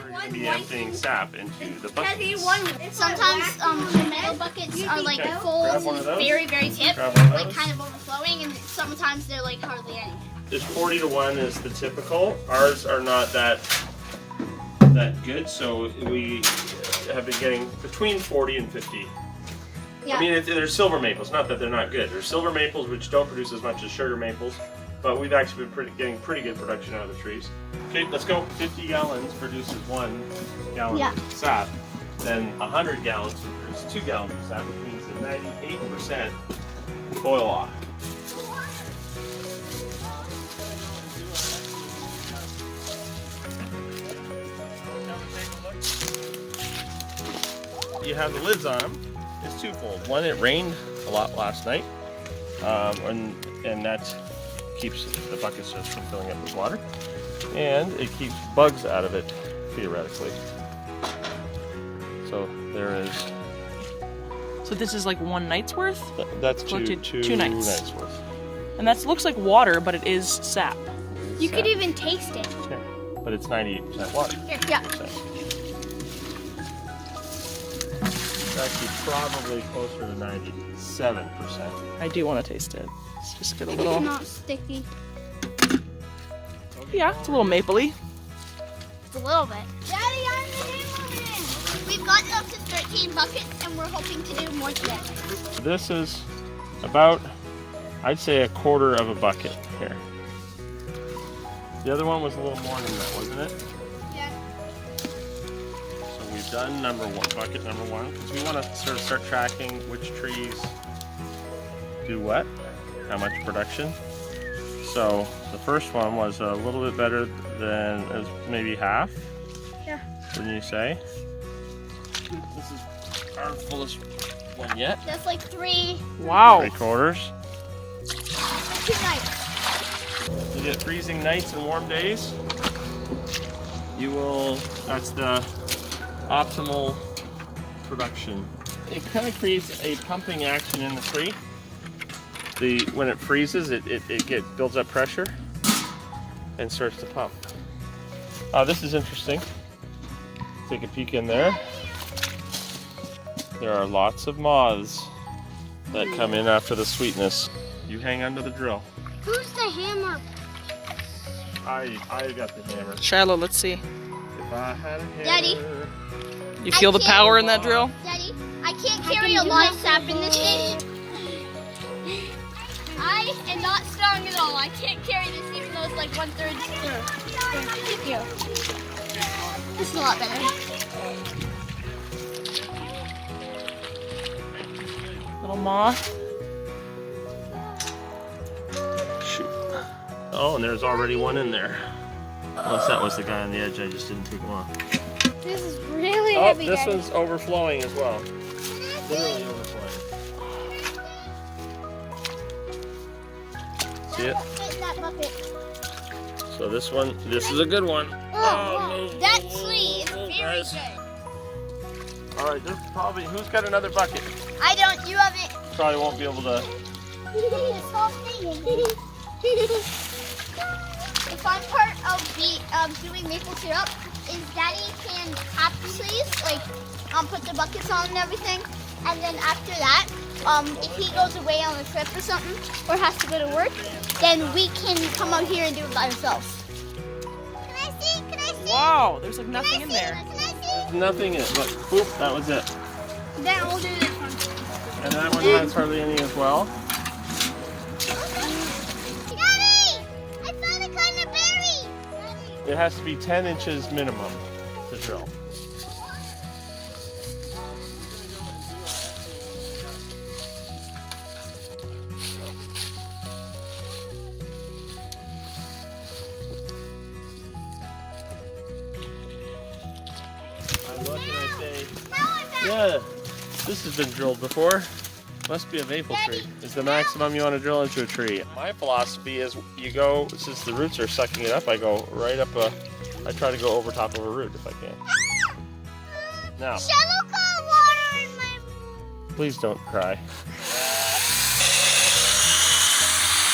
we're going to be emptying sap into the buckets. Sometimes the metal buckets are like full, very tip, like kind of overflowing, and sometimes they're like hardly any. There's 40 to 1 is the typical. Ours are not that good, so we have been getting between 40 and 50. Yeah. I mean, they're silver maples, not that they're not good. They're silver maples which don't produce as much as sugar maples, but we've actually been getting pretty good production out of the trees. Okay, let's go. 50 gallons produces 1 gallon of sap. Then 100 gallons would produce 2 gallons of sap, which means that 98% boil off. You have the lids on them. It's twofold. One, it rained a lot last night, and that keeps the buckets just from filling up with water, and it keeps bugs out of it, theoretically. So there is. So this is like one night's worth? That's two nights worth. And that looks like water, but it is sap. You could even taste it. Yeah, but it's 98% water. Yeah. It's actually probably closer to 97%. I do want to taste it. Let's just get a little. It's not sticky. Yeah, it's a little mapley. It's a little bit. Daddy, I'm the hammerman. We've gotten up to 13 buckets, and we're hoping to do more today. This is about, I'd say, a quarter of a bucket here. The other one was a little more than that, wasn't it? Yeah. So we've done bucket number one, because we want to sort of start tracking which trees do what, how much production. So the first one was a little bit better than, it was maybe half. Yeah. Wouldn't you say? This is our fullest one yet. That's like 3. Wow. 3/4. 2 nights. You get freezing nights and warm days. You will, that's the optimal production. It kind of creates a pumping action in the tree. When it freezes, it builds up pressure and starts to pump. This is interesting. Take a peek in there. There are lots of moths that come in after the sweetness. You hang under the drill. Who's the hammer? I got the hammer. Shiloh, let's see. If I had a hammer. Daddy. You feel the power in that drill? Daddy, I can't carry a lot of sap in this thing. I am not strong at all. I can't carry this even though it's like 1/3. Thank you. This is a lot better. Little moth. Shoot. Oh, and there's already one in there. Unless that was the guy on the edge, I just didn't take him off. This is really Oh, heavy, this Daddy. one's overflowing as well. Literally overflowing. See it? Fit in that bucket. So this is a good one. Oh, that tree is very guys. good. All right, there's probably, who's got another bucket? I don't, you have it. Probably won't be able to. The fun part of doing maple syrup is Daddy can tap the trees, like put the buckets on and everything, and then after that, if he goes away on a trip or something, or has to go to work, then we can come out here and do it by ourselves. Can I see? Can I see? Wow, there's like nothing in there. Can I see? There's nothing in it. Look, boop, that was it. Then we'll do this one. And that one has hardly any as well. Daddy! I found a kind of berry! It has to be 10 inches minimum to drill. I look and I say, yeah, this has been drilled before. Must be a maple tree. Is the maximum you want to drill into a tree. My philosophy is you go, since the roots are sucking it up, I go right up I try to go over top of a root if I can. Now, Shallow cold water in my... please don't cry.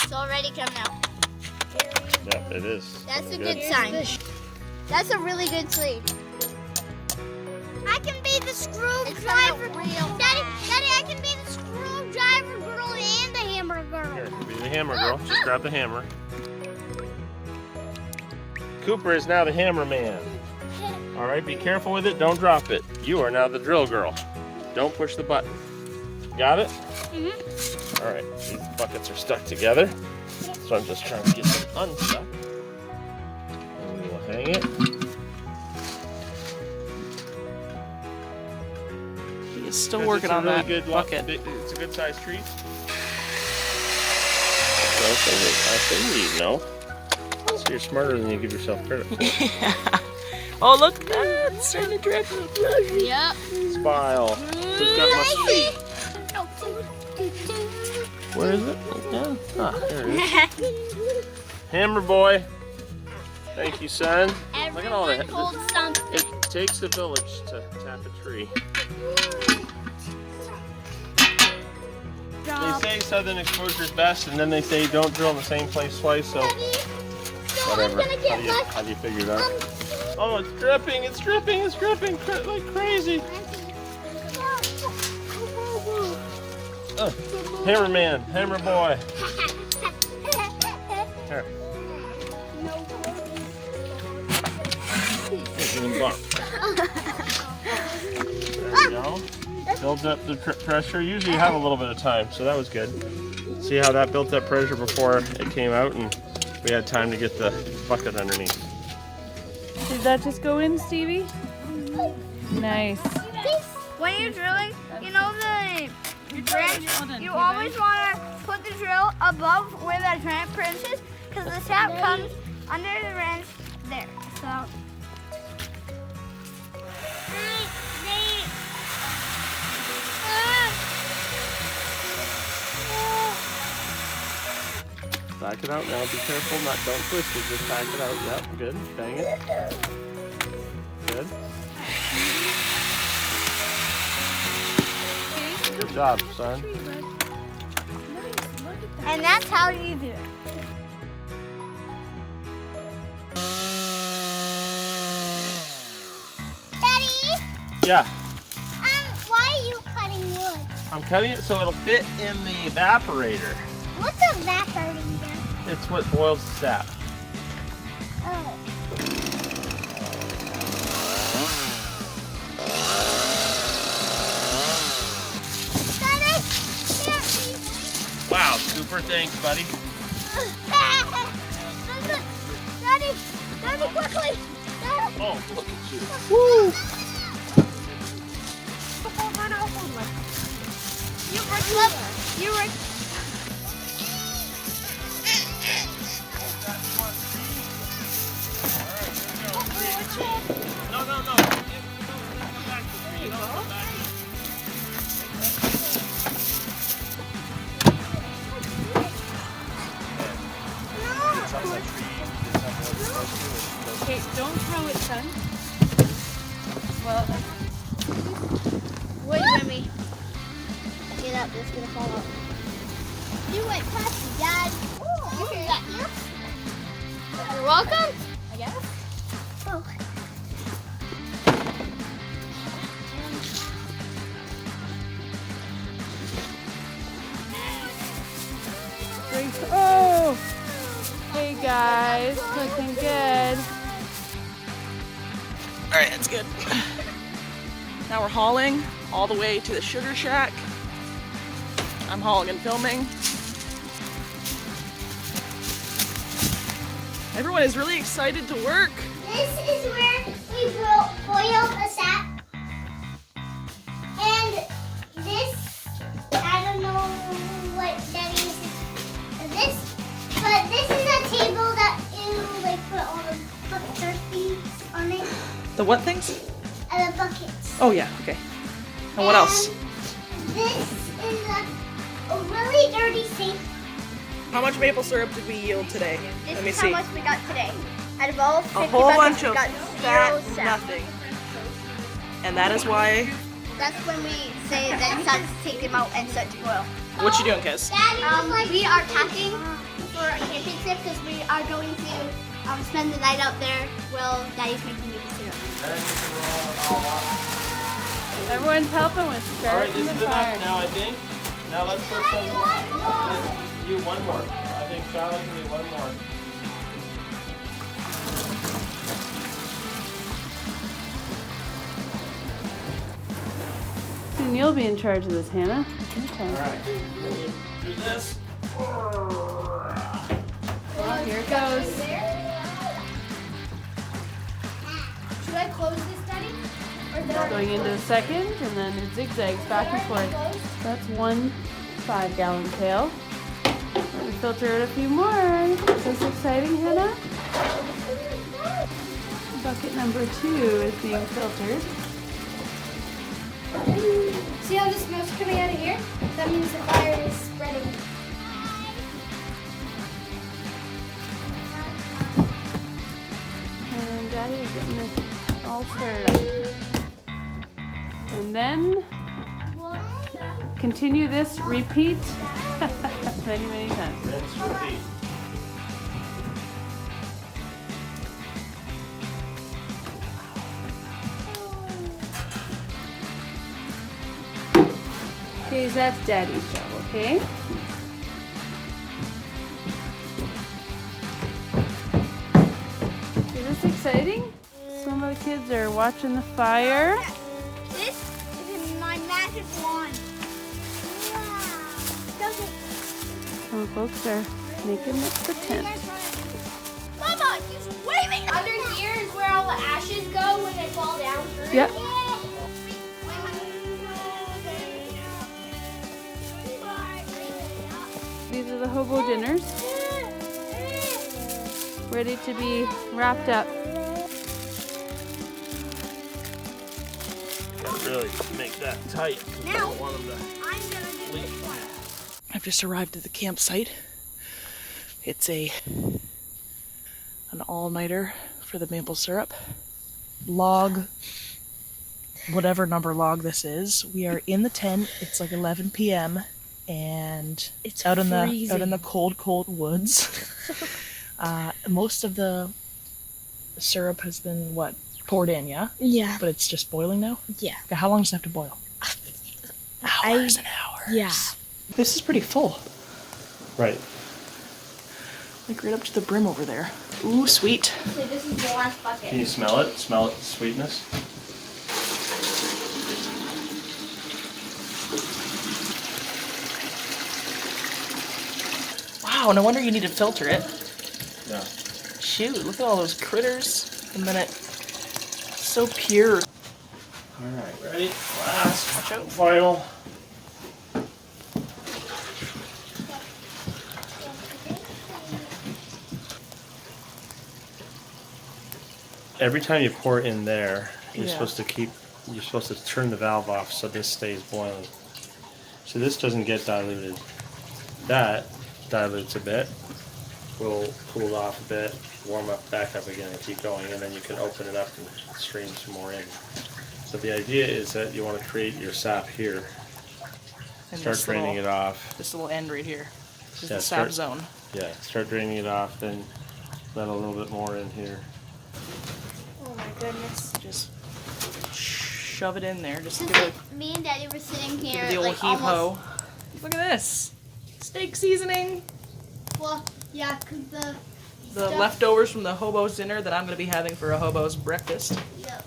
It's already coming out. Yeah, it is. That's a Really good sign. That's a really good tree. can be the screwdriver. Daddy, I can be the screwdriver girl and the hammer girl. Here, be the hammer girl. Just grab the hammer. Cooper is now the hammer man. All right, be careful with it. Don't drop it. You are now the drill girl. Don't push the button. Got it? All right, these buckets are stuck together. So I'm just trying to get them unstuck. And we will hang it. He is still working on that bucket. It's a good sized tree. I think you know. So you're smarter than you give yourself credit for. Yeah. Oh, look at that. It's starting to drip. Yep. Spile. Who's got my... Where is it? Yeah. Ah, there it is. Hammer boy. Thank you, son. Look at all that. It takes a village to tap a tree. They say southern exposure is best, and then they say don't drill in the same place twice, so whatever. How do you figure it out? Oh, it's dripping, it's dripping, it's dripping like crazy. Hammer man, hammer boy. Here. There you go. Builds up the pressure. Usually you have a little bit of time, so that was good. See how that built up pressure before it came out, and we had time to get the bucket underneath. Did that just go in, Stevie? Nice. When you're drilling, you know the branch, you always want to put the drill above where that branch is, because the sap comes under the branch there. So. Back it out now. Be careful, don't twist it. Just back it out. Yep, good. Bang it. Good. Good job, son. And that's how you do it. Daddy? Yeah. Why are you cutting wood? I'm cutting it so it'll fit in the evaporator. What's evaporating there? It's what boils the sap. Oh. Wow, Cooper, thanks, buddy. Daddy, quickly! Oh, look at you. Woo! You were. No. Come back to me. No, come back. Okay, don't throw it, son. Well, wait, Remy. Get up, it's gonna fall out. You went past me, Dad. You hear that here? You're welcome, I guess. Oh. oh! Hey guys, looking good. All right, that's good. Now we're hauling all the way to the sugar shack. I'm hauling and filming. Everyone is really excited to work. This is where we boil the sap. And this, I don't know what that is. This, but this is a table that you like put all the buckets or things on it. The what things? The buckets. Oh yeah, okay. And what else? This is a really dirty sink. How much maple syrup did we yield today? This Let me is see. how much we got today. Out of all 50 A whole buckets, bunch we of got fat 0 sap. nothing. And that is why. That's when we say that it's time to take them out and start to boil. What you doing, Kiz? We are packing for a camping trip because we are going to spend the night out there while Daddy's making maple syrup. Everyone's helping with Alright, starting this the is fire. enough now, I think. Now let's put some, let's do one more. I think Charlotte can do one more. And you'll be in charge of this, Hannah. Okay. Alright, do this. Well, here it goes. Should I close this, Daddy? Or did I Going into the second, and then it zigzags back and forth. That's one 5-gallon pail. Let me filter it a few more. Is this exciting, Hannah? Bucket number 2 is being filtered. See how the smoke's coming out of here? That means the fire is spreading. And Daddy is getting this all stirred up. And then continue this, repeat many, many times. Rinse, repeat. Okay, so that's Daddy's job, okay? Is this exciting? Some of the kids are watching the fire. This is my magic wand. Some folks are making the tent. Mama, he's waving. Under here is where all the ashes go when they fall down through. Yep. These are the hobo dinners, ready to be wrapped up. Gotta really make that tight. 'Cause I don't want them to I'm gonna do leak. this one. I've just arrived at the campsite. It's an all-nighter for the maple syrup. Log, whatever number log this is. We are in the tent. It's like 11 p.m. and It's out in freezing. the cold woods. Most of the syrup has been poured in, yeah? Yeah. But it's just boiling now? Yeah. Okay, how long does it have to boil? Hours and hours. Yeah. This is pretty full. Right. Like right up to the brim over there. Ooh, sweet. So this is the last bucket. Can you smell it? Smell it, sweetness? Wow, no wonder you need to filter it. Yeah. Shoot, look at all those critters. And then it's so pure. Alright, ready? Last, final. Every time you pour it in there, you're Yeah. supposed to turn the valve off so this stays boiling. So this doesn't get diluted. That dilutes a bit, will cool off a bit, warm up back up again and keep going, and then you can open it up and stream some more in. So the idea is that you want to create your sap here. And Start this draining little, it off. This little end right here. This is Yeah, the sap start- zone. Yeah, start draining it off, then let a little bit more in here. Oh my goodness. Just shove it in there. Just Since give it, me and Daddy were sitting give here, it the old like heave almost. ho. Look at this. Steak seasoning. Well, yeah, 'cause the The stuff- leftovers from the hobo's dinner that I'm going to be having for a hobo's breakfast. Yep.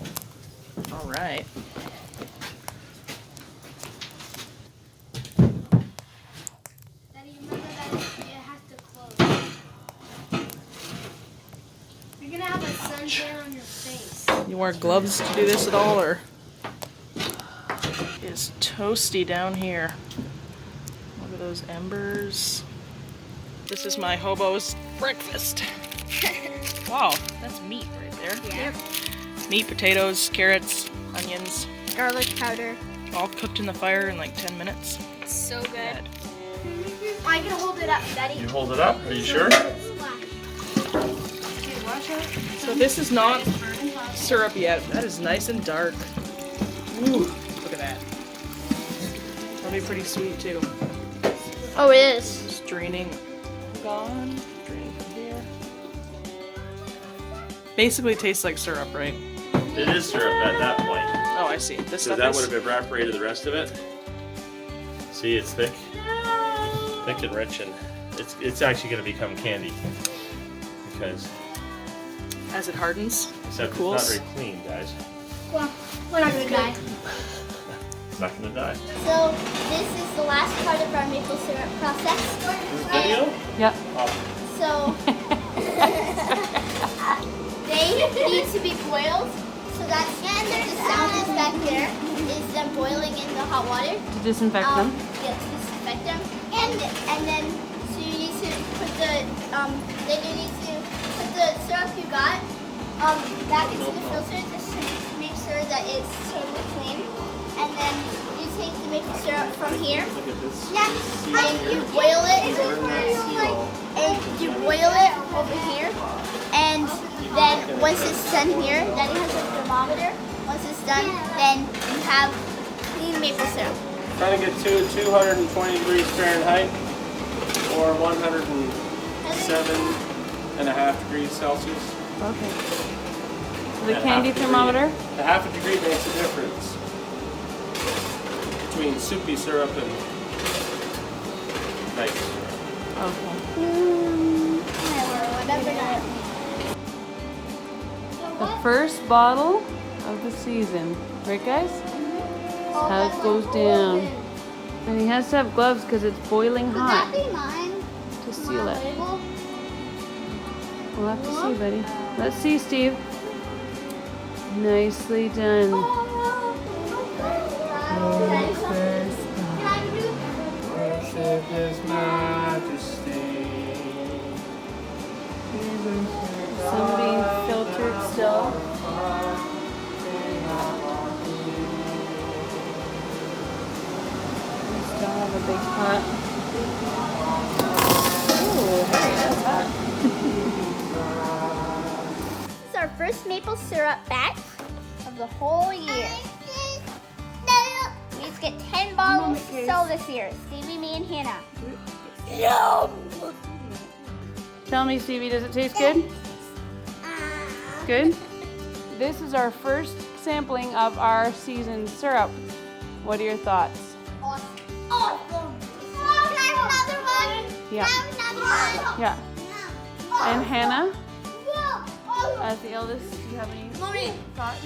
All right. Daddy, remember that it has to close. You're gonna have a suntan on your face. You wear gloves to do this at all, or? It's toasty down here. Look at those embers. This is my hobo's breakfast. Wow, that's meat right there. Yeah. Meat, potatoes, carrots, onions, Garlic powder. all cooked in the fire in like 10 minutes. It's so good. Good. I can hold it up, Daddy. You hold it up, are you sure? So this is not syrup yet. That is nice and dark. Ooh, look at that. That'll be pretty sweet too. Oh, it is. Just draining. Gone. Draining from here. Basically tastes like syrup, right? It is syrup at that point. Oh, I I see. This So stuff that is... would have evaporated the rest of it. See, it's thick and rich, and it's actually going to become candy because As it hardens, except cools. it's not very clean, guys. Well, we're not gonna die. It's not going to die. So this is the last part of our maple syrup process. This video? Yep. Awesome. So they need to be boiled. So that's the sound is back there is them boiling in the hot water. To disinfect them. Yeah, to disinfect them. And then so you need to put the then you need to put the syrup you got back into the filter just to make sure that it's totally clean. And then you take the maple syrup from here. Look at this. And you boil it. And you boil it over here. And then once it's done here, Daddy has a thermometer. Once it's done, then you have clean maple syrup. Trying to get to 220 degrees Fahrenheit or 107.5 degrees Celsius. Okay. So the At candy half a degree. thermometer? A half a degree makes a difference between soupy syrup and nice syrup. Okay. Whatever. The first bottle of the season. Right, guys? How it goes down. And he has to have gloves because it's boiling Could that hot be mine? to seal My it. label? We'll have to see, buddy. Let's see, Steve. Nicely done. Worship His Majesty. Some being filtered still. We still have a big pot. Ooh, hey, that's hot. This is our first maple syrup batch of the whole year. We just get 10 bottles to sell this year. Stevie, me, and Hannah. Tell me, Stevie, does it taste good? Good? This is our first sampling of our seasoned syrup. What are your thoughts? Awesome. Awesome. Can I have another one? Yeah. Can I have another one? Yeah. And Hannah, as the eldest, do you have any Mommy, thoughts?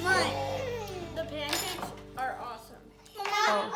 the pancakes are awesome. Oh.